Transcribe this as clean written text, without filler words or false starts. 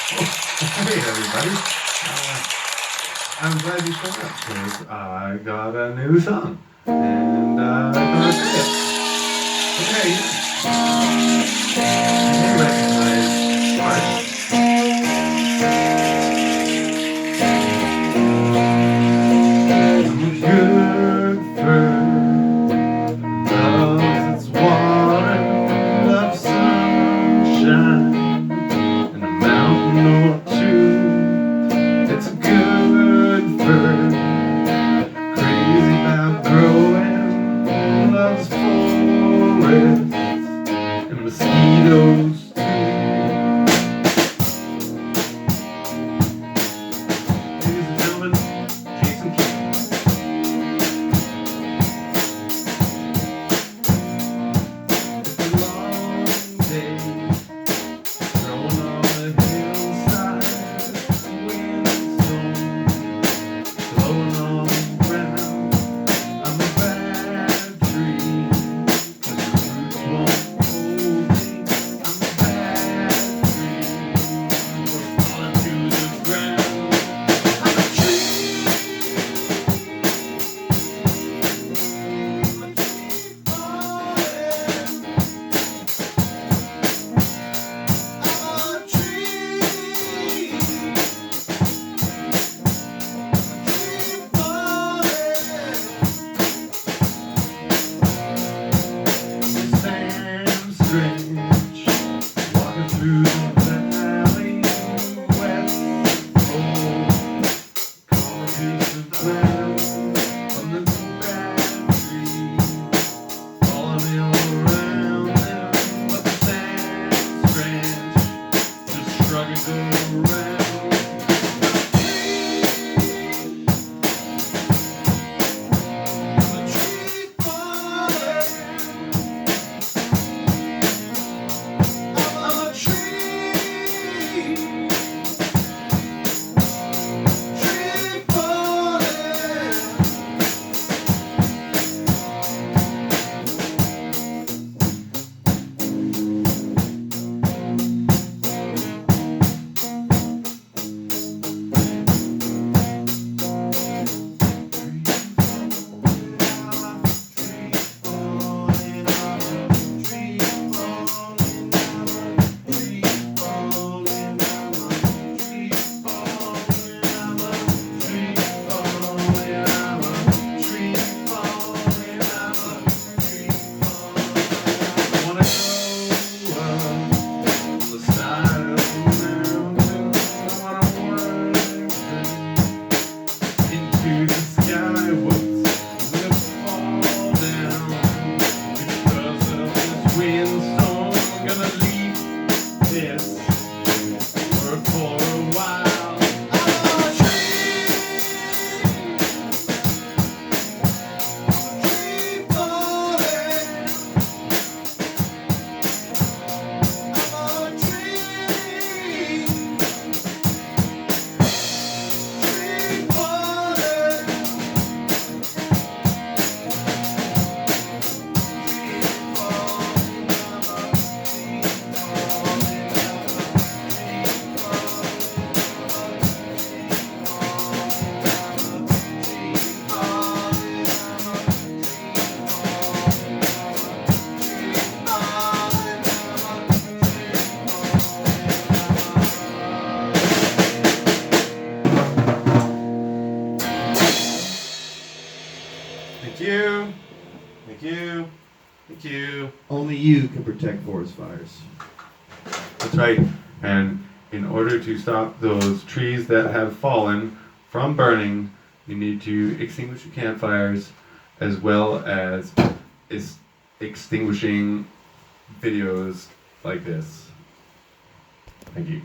Hey everybody, I'm glad you showed up because I got a new song and I thought I'd play it. Okay, you may recognize parts. I'm a good bird, loves its water, loves sunshine and a mountain or two. It's a good bird, crazy about growing, loves forests and mosquitoes too. Ladies and gentlemen, Jason King. It's a long day, growing on the hillside, windstorm blowing all around. I'm a bad tree, 'cause the roots won't hold me. I'm a bad tree, we're falling to the ground. I'm a tree, I'm a tree falling. I'm a tree, Sam Strange, walking through the valley, west pole, calling to the ground from the bad tree, falling around him, but the Sam Strange just shrugging around. Thank you. Thank you. Thank you. Only you can protect forest fires. That's right. And in order to stop those trees that have fallen from burning, you need to extinguish your campfires as well as extinguishing videos like this. Thank you.